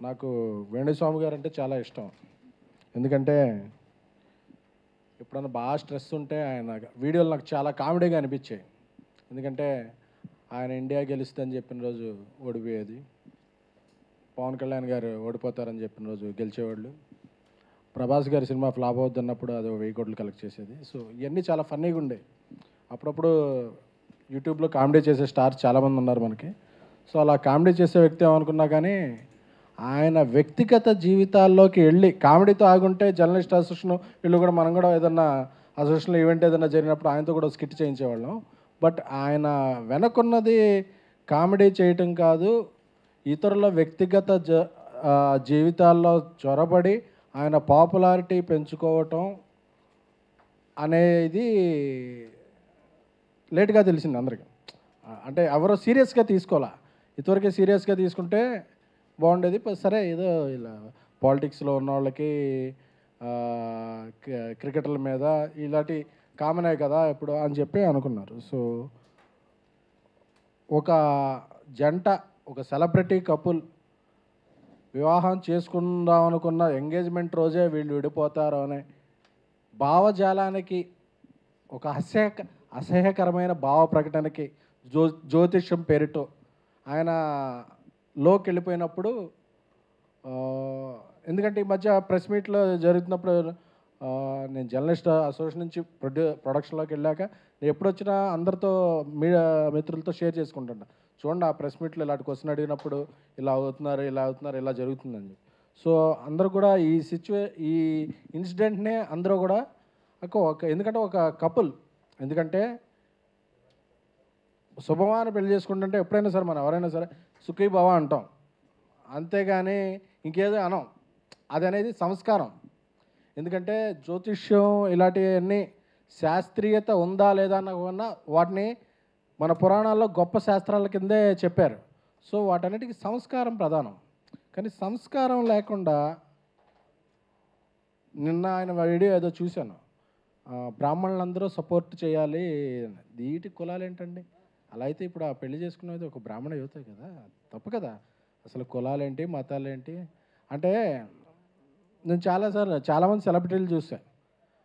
నాకు వేణుస్వామి గారు అంటే చాలా ఇష్టం. ఎందుకంటే ఎప్పుడన్నా బాగా స్ట్రెస్ ఉంటే ఆయన వీడియోలు నాకు చాలా కామెడీగా అనిపించాయి. ఎందుకంటే ఆయన ఇండియా గెలుస్తుందని చెప్పిన రోజు ఓడిపోయేది. పవన్ కళ్యాణ్ గారు ఓడిపోతారని చెప్పిన రోజు గెలిచేవాళ్ళు. ప్రభాస్ గారి సినిమా ఫ్లాప్ అవుతున్నప్పుడు అది 1000 కోట్లు కలెక్ట్ చేసేది. సో ఇవన్నీ చాలా ఫన్నీగా ఉండే. అప్పుడప్పుడు యూట్యూబ్లో కామెడీ చేసే స్టార్స్ చాలామంది ఉన్నారు మనకి. సో అలా కామెడీ చేసే వ్యక్తి ఏమనుకున్నా కానీ ఆయన వ్యక్తిగత జీవితాల్లోకి వెళ్ళి కామెడీతో ఆగుంటే జర్నలిస్ట్ అసోసియేషన్ వీళ్ళు కూడా మనం కూడా ఏదన్నా అసోసియేషన్లో ఈవెంట్ ఏదైనా జరిగినప్పుడు ఆయనతో కూడా స్కిట్ చేయించేవాళ్ళం. బట్ ఆయన వెనకున్నది కామెడీ చేయటం కాదు, ఇతరుల వ్యక్తిగత జీవితాల్లో చొరబడి ఆయన పాపులారిటీ పెంచుకోవటం అనేది లేట్గా తెలిసింది అందరికీ. అంటే ఎవరో సీరియస్గా తీసుకోవాలా. ఇంతవరకే సీరియస్గా తీసుకుంటే బాగుండేది. సరే ఏదో ఇలా పాలిటిక్స్లో ఉన్న వాళ్ళకి క్రికెటర్ల మీద ఇలాంటి కామనే కదా ఇప్పుడు అని చెప్పి అనుకున్నారు. సో ఒక జంట, ఒక సెలబ్రిటీ కపుల్ వివాహం చేసుకుందాం అనుకున్న ఎంగేజ్మెంట్ రోజే వీళ్ళు విడిపోతారు అనే భావజాలానికి, ఒక అసహ్యకరమైన భావ ప్రకటనకి జ్యోతిష్యం పేరుతో ఆయన లోకి వెళ్ళిపోయినప్పుడు, ఎందుకంటే ఈ మధ్య ప్రెస్ మీట్లో జరుగుతున్నప్పుడు నేను జర్నలిస్ట్ అసోసియేషన్ నుంచి ప్రొడక్షన్లోకి వెళ్ళాక నేను ఎప్పుడు వచ్చినా అందరితో మీడియా మిత్రులతో షేర్ చేసుకుంటున్నా. చూడండి ఆ ప్రెస్ మీట్లో ఇలాంటి క్వశ్చన్ అడిగినప్పుడు ఇలా అవుతున్నారు, ఇలా జరుగుతుందని చెప్పి. సో అందరూ కూడా ఈ ఇన్సిడెంట్నే అందరూ కూడా ఎందుకంటే ఒక కపుల్, ఎందుకంటే శుభమాన పెళ్లి చేసుకుంటుంటే ఎప్పుడైనా సరే మనం ఎవరైనా సరే సుఖీ భవ అంటాం, అంతేగాని ఇంకేదో అనం. అది అనేది సంస్కారం. ఎందుకంటే జ్యోతిష్యం ఇలాంటివన్నీ శాస్త్రీయత ఉందా లేదా అన్న వాటిని మన పురాణాల్లో గొప్ప శాస్త్రాల కిందే చెప్పారు. సో వాటన్నిటికీ సంస్కారం ప్రధానం. కానీ సంస్కారం లేకుండా నిన్న ఆయన వీడియో ఏదో చూశాను, బ్రాహ్మణులందరూ సపోర్ట్ చేయాలి. వీటి కులాలు ఏంటండి? అలా అయితే ఇప్పుడు ఆ పెళ్లి చేసుకునేది ఒక బ్రాహ్మణ యువతే కదా, తప్పు కదా. అసలు కులాలేంటి, మతాలేంటి అంటే నేను చాలామంది సెలబ్రిటీలు చూశాను.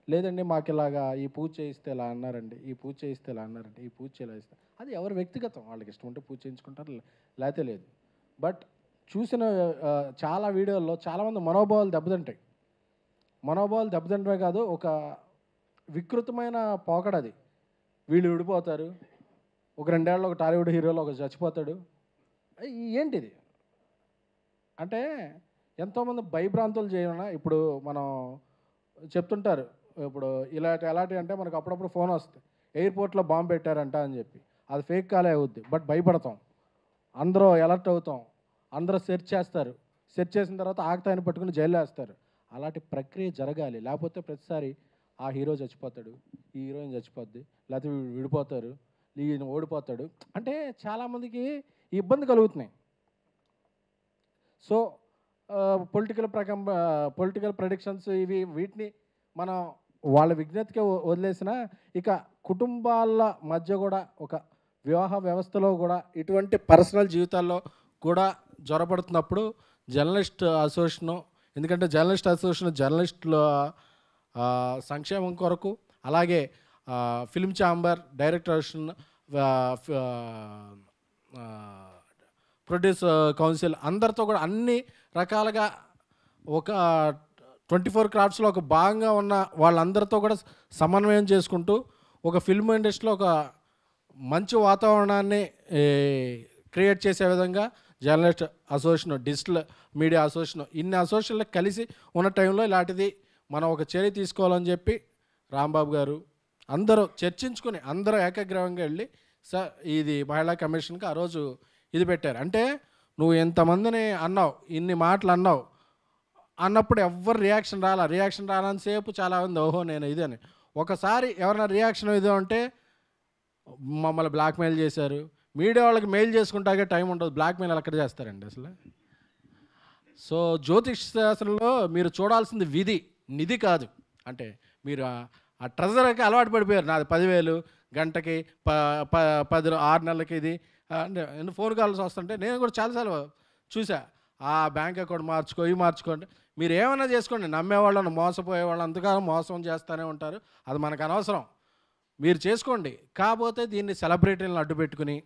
లేదండి మాకు ఇలాగా ఈ పూజ చేయిస్తే ఇలా అన్నారండి, ఈ పూజ చేయిస్తే ఇలా అన్నారండి, ఈ పూజ ఇలా ఇస్తే అది ఎవరు వ్యక్తిగతం, వాళ్ళకి ఇష్టం ఉంటే పూజ చేయించుకుంటారు, లేకపోతే లేదు. బట్ చూసిన చాలా వీడియోల్లో చాలామంది మనోభావాలు దెబ్బతింటమే కాదు, ఒక వికృతమైన పోకడది. వీళ్ళు విడిపోతారు, ఒక 2 ఏళ్ళలో ఒక టాలీవుడ్ హీరోలో ఒక చచ్చిపోతాడు. ఏంటిది అంటే ఎంతోమంది భయభ్రాంతులు చేయన. ఇప్పుడు మనం చెప్తుంటారు, ఇప్పుడు ఎలాంటి అంటే మనకు అప్పుడప్పుడు ఫోన్ వస్తుంది, ఎయిర్పోర్ట్లో బాంబు పెట్టారంట అని చెప్పి. అది ఫేక్ కాలే అవుద్ది, బట్ భయపడతాం, అందరూ అలర్ట్ అవుతాం, అందరూ సెర్చ్ చేస్తారు. సెర్చ్ చేసిన తర్వాత ఆగతాయని పట్టుకుని జైల్లో వేస్తారు. అలాంటి ప్రక్రియ జరగాలి. లేకపోతే ప్రతిసారి ఆ హీరో చచ్చిపోతాడు, ఈ హీరోయిన్ చచ్చిపోద్ది, లేకపోతే విడిపోతారు, ఈయన ఓడిపోతాడు అంటే చాలామందికి ఇబ్బంది కలుగుతున్నాయి. సో పొలిటికల్ ప్రెడిక్షన్స్ వీటిని మనం వాళ్ళ విజ్ఞతకే వదిలేసిన, ఇక కుటుంబాల మధ్య కూడా ఒక వివాహ వ్యవస్థలో కూడా ఇటువంటి పర్సనల్ జీవితాల్లో కూడా జ్వరపడుతున్నప్పుడు జర్నలిస్ట్ అసోసియేషను, ఎందుకంటే జర్నలిస్ట్ అసోసియేషన్ జర్నలిస్టుల సంక్షేమం కొరకు, అలాగే film chamber, director association, produce council అందరితో కూడా అన్ని రకాలుగా ఒక 24 క్రాఫ్ట్స్లో ఒక భాగంగా ఉన్న వాళ్ళందరితో కూడా సమన్వయం చేసుకుంటూ ఒక ఫిల్మ్ ఇండస్ట్రీలో ఒక మంచి వాతావరణాన్ని క్రియేట్ చేసే విధంగా journalist association, digital media association, ఇన్ని అసోసియేషన్లు కలిసి ఉన్న టైంలో ఇలాంటిది మనం ఒక చర్య తీసుకోవాలని చెప్పి రాంబాబు గారు అందరూ చర్చించుకొని అందరూ ఏకగ్రీవంగా వెళ్ళి సార్ ఇది మహిళా కమిషన్కి ఆ రోజు ఇది పెట్టారు. అంటే నువ్వు ఎంతమందిని అన్నావు, ఇన్ని మాటలు అన్నప్పుడు ఎవ్వరు రియాక్షన్ రాలని సేపు చాలామంది ఓహో నేను ఇదే అని. ఒకసారి ఎవరైనా రియాక్షన్ ఇదో అంటే మమ్మల్ని బ్లాక్మెయిల్ చేశారు. మీడియా వాళ్ళకి మెయిల్ చేసుకుంటాకే టైం ఉండదు, బ్లాక్మెయిల్ ఎక్కడ చేస్తారండి అసలు. సో జ్యోతిష్ శాస్త్రంలో మీరు చూడాల్సింది నిధి కాదు. అంటే మీరు ఆ ట్రెజర్కి అలవాటు పడిపోయారు. నాది 10,000 గంటకి 6 నెలలకి ఇది అంటే ఫోన్ కాల్స్ వస్తుంటే నేను కూడా చాలాసార్లు చూసా. ఆ బ్యాంక్ అకౌంట్ మార్చుకో, ఇవి మార్చుకోండి. మీరు ఏమైనా చేసుకోండి. నమ్మేవాళ్ళను, మోసపోయేవాళ్ళు అంతకాలం మోసం చేస్తూనే ఉంటారు. అది మనకు అనవసరం. మీరు చేసుకోండి. కాకపోతే దీన్ని సెలబ్రిటీలను అడ్డు పెట్టుకుని,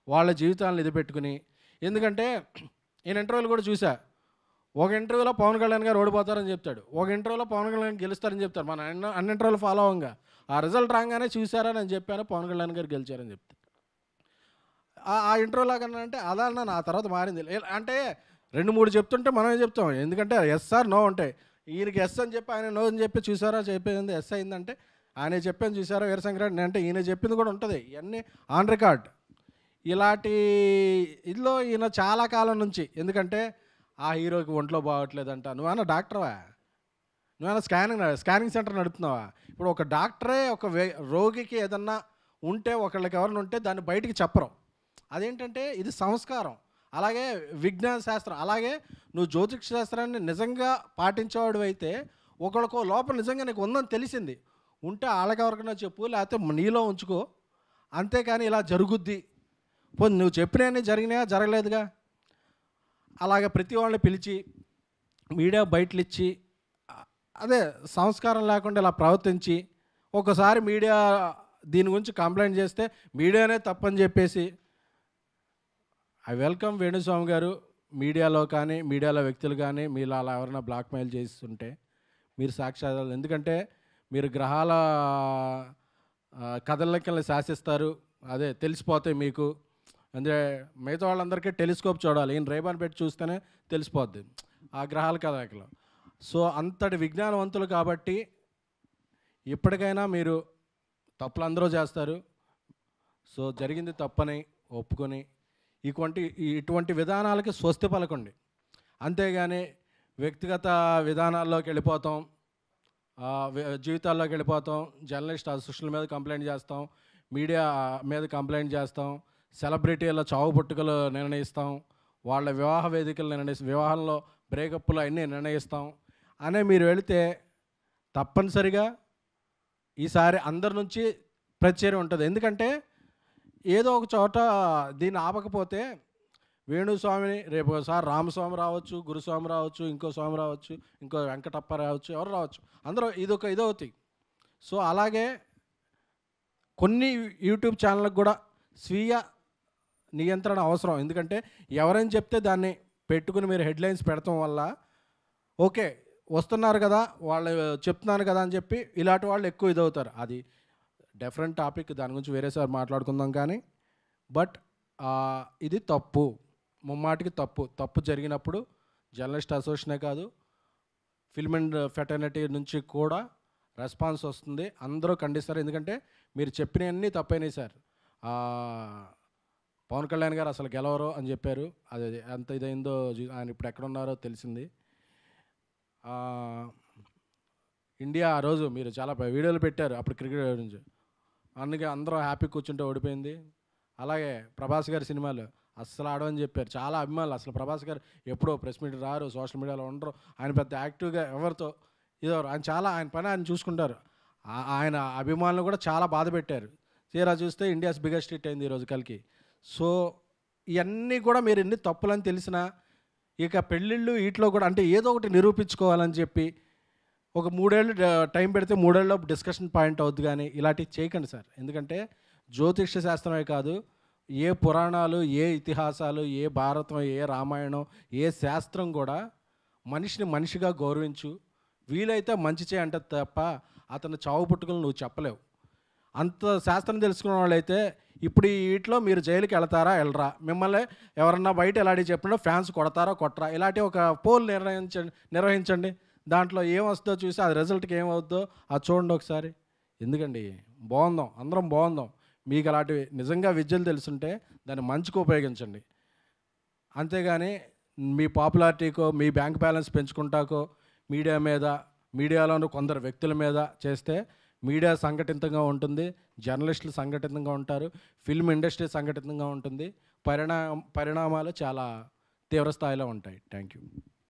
వాళ్ళ జీవితాలను ఇది పెట్టుకుని, ఎందుకంటే నేను ఇంటర్వ్యూలు కూడా చూసా. ఒక ఇంటర్వ్యూలో పవన్ కళ్యాణ్ గారు ఓడిపోతారని చెప్తాడు, ఒక ఇంటర్వ్యూలో పవన్ కళ్యాణ్ గెలుస్తారని చెప్తారు. మన అన్ని ఇంటర్వ్యూలు ఫాలో అవ్వంగా ఆ రిజల్ట్ రాగానే చూసారా నేను చెప్పాను పవన్ కళ్యాణ్ గారు గెలిచారని చెప్తాను. ఆ ఇంటర్వ్యూలో కన్నా అంటే అదన్నా నా తర్వాత మారింది అంటే 2-3 చెప్తుంటే మనమే చెప్తాం. ఎందుకంటే ఎస్ ఆర్ నో ఉంటాయి. ఈయనకి ఎస్ అని చెప్పి ఆయన నో అని చెప్పి చూసారా చెప్పేది ఎస్ అయిందంటే ఆయన చెప్పాను చూసారా వీరశంకరెడ్డి అంటే ఈయన చెప్పింది కూడా ఉంటుంది. ఇవన్నీ ఆన్ రికార్డ్. ఇలాంటి ఇదిలో ఈయన చాలా కాలం నుంచి, ఎందుకంటే ఆ హీరోకి ఒంట్లో బాగోట్లేదంట. నువ్వన్నా డాక్టర్వా? నువ్వన్నా స్కానింగ్ సెంటర్ నడుపుతున్నావా? ఇప్పుడు ఒక డాక్టరే ఒక రోగికి ఏదన్నా ఉంటే, ఒకళ్ళకి ఎవరైనా ఉంటే దాన్ని బయటికి చెప్పరు. అదేంటంటే ఇది సంస్కారం. అలాగే విజ్ఞాన శాస్త్రం, అలాగే నువ్వు జ్యోతిష శాస్త్రాన్ని నిజంగా పాటించేవాడు అయితే ఒకళ్ళకో లోపల నిజంగా నీకు ఉందని తెలిసింది ఉంటే వాళ్ళకి ఎవరికైనా చెప్పు, లేకపోతే నీలో ఉంచుకో. అంతేకాని ఇలా జరుగుద్ది పోనీ నువ్వు చెప్పినవన్నీ జరిగినాయా? జరగలేదుగా. అలాగే ప్రతి వాళ్ళని పిలిచి మీడియా బయటలు ఇచ్చి అదే సంస్కారం లేకుండా ఇలా ప్రవర్తించి ఒకసారి మీడియా దీని గురించి కంప్లైంట్ చేస్తే మీడియానే తప్పని చెప్పేసి, ఐ వెల్కమ్ వేణుస్వామి గారు. మీడియాలో కానీ మీడియాలో వ్యక్తులు కానీ మీరు అలా ఎవరైనా బ్లాక్మెయిల్ చేస్తుంటే మీరు సాక్ష్యాలు, ఎందుకంటే మీరు గ్రహాల కదలికల్ని శాసిస్తారు, అదే తెలిసిపోతాయి మీకు. అంటే మిగతా వాళ్ళందరికీ టెలిస్కోప్ చూడాలి, ఈయన రేబాన్ పెట్టి చూస్తేనే తెలిసిపోద్ది ఆ గ్రహాల కదలికలు. సో అంతటి విజ్ఞానవంతులు కాబట్టి ఇప్పటికైనా మీరు తప్పులు అందరూ చేస్తారు. సో జరిగింది తప్పని ఒప్పుకొని ఇటువంటి విధానాలకి స్వస్తి పలకండి. అంతేగాని వ్యక్తిగత విధానాల్లోకి వెళ్ళిపోతాం, జీవితాల్లోకి వెళ్ళిపోతాం. జర్నలిస్ట్ సోషల్ మీద కంప్లైంట్ చేస్తాం, మీడియా మీద కంప్లైంట్ చేస్తాం, సెలబ్రిటీల చావు పుట్టుకలు నిర్ణయిస్తాం, వాళ్ళ వివాహ వేదికలు వివాహంలో బ్రేకప్లు అన్నీ నిర్ణయిస్తాం అనే మీరు వెళితే తప్పనిసరిగా ఈసారి అందరి నుంచి ప్రతిచర్య ఉంటుంది. ఎందుకంటే ఏదో ఒక చోట దీన్ని ఆపకపోతే వేణుస్వామిని రేపు ఒకసారి రామస్వామి రావచ్చు, గురుస్వామి రావచ్చు, ఇంకో స్వామి రావచ్చు, ఇంకో వెంకటప్ప రావచ్చు, ఎవరు రావచ్చు, అందరూ ఇదవుతాయి. సో అలాగే కొన్ని యూట్యూబ్ ఛానళ్ళకు కూడా స్వీయ నియంత్రణ అవసరం. ఎందుకంటే ఎవరైనా చెప్తే దాన్ని పెట్టుకుని మీరు హెడ్లైన్స్ పెడతాం వల్ల ఓకే వస్తున్నారు కదా వాళ్ళు చెప్తున్నాను కదా అని చెప్పి ఇలాంటి వాళ్ళు ఎక్కువ ఇదవుతారు. అది డిఫరెంట్ టాపిక్, దాని గురించి వేరేసారి మాట్లాడుకుందాం. కానీ బట్ ఇది తప్పు, ముమ్మాటికి తప్పు జరిగినప్పుడు జర్నలిస్ట్ అసోసియేషనే కాదు ఫిల్మ్ అండ్ ఫెటర్నిటీ నుంచి కూడా రెస్పాన్స్ వస్తుంది, అందరూ ఖండిస్తారు. ఎందుకంటే మీరు చెప్పినవన్నీ తప్పైనాయి సార్. పవన్ కళ్యాణ్ గారు అసలు గెలవరు అని చెప్పారు, అది ఎంత ఇదైందో ఆయన ఇప్పుడు ఎక్కడున్నారో తెలిసింది. ఇండియా ఆ రోజు మీరు చాలా వీడియోలు పెట్టారు అప్పుడు క్రికెట్ గురించి, అందుకే అందరూ హ్యాపీ కూర్చుంటే ఓడిపోయింది. అలాగే ప్రభాస్ గారి సినిమాలు అస్సలు ఆడవని చెప్పారు, చాలా అభిమానులు. అసలు ప్రభాస్ గారు ఎప్పుడో ప్రెస్ మీట్ రారు, సోషల్ మీడియాలో ఉండరు, ఆయన పెద్ద యాక్టివ్గా ఎవరితో ఇదవరు, ఆయన పని ఆయన చూసుకుంటారు. ఆయన అభిమానులు కూడా చాలా బాధ పెట్టారు. తీరా చూస్తే ఇండియాస్ బిగ్గెస్ట్ హిట్ అయింది ఈరోజు కల్కి. సో ఇవన్నీ కూడా మీరు ఎన్ని తప్పులని తెలిసినా ఇక పెళ్ళిళ్ళు వీటిలో కూడా అంటే ఏదో ఒకటి నిరూపించుకోవాలని చెప్పి ఒక 3 ఏళ్ళు టైం పెడితే 3 ఏళ్ళలోపు డిస్కషన్ పాయింట్ అవుద్ది. కానీ ఇలాంటివి చేయకండి సార్. ఎందుకంటే జ్యోతిష శాస్త్రమే కాదు, ఏ పురాణాలు, ఏ ఇతిహాసాలు, ఏ భారతం, ఏ రామాయణం, ఏ శాస్త్రం కూడా మనిషిని మనిషిగా గౌరవించు, వీలైతే మంచి చేయంటే తప్ప అతను చావు పుట్టుకలు నువ్వు చెప్పలేవు. అంత శాస్త్రం తెలుసుకున్న వాళ్ళైతే ఇప్పుడు వీటిలో మీరు జైలుకి వెళ్తారా వెళ్ళరా, మిమ్మల్ని ఎవరన్నా బయట ఎలాంటి చెప్పినా ఫ్యాన్స్ కొడతారా కొట్టరా, ఇలాంటి ఒక పోల్ నిర్వహించండి. దాంట్లో ఏం వస్తుందో చూసి అది రిజల్ట్కి ఏమవుద్దో అది చూడండి ఒకసారి. ఎందుకండి బాగుందాం, అందరం బాగుందాం. మీకు అలాంటివి నిజంగా విద్యలు తెలుసుంటే దాన్ని మంచికి ఉపయోగించండి. అంతేగాని మీ పాపులారిటీకో మీ బ్యాంక్ బ్యాలెన్స్ పెంచుకుంటాకో మీడియాలోని కొందరు వ్యక్తుల మీద చేస్తే మీడియా సంఘటితంగా ఉంటుంది, జర్నలిస్టులు సంఘటితంగా ఉంటారు, ఫిల్మ్ ఇండస్ట్రీ సంఘటితంగా ఉంటుంది, పరిణామాలు చాలా తీవ్ర స్థాయిలో ఉంటాయి. Thank you.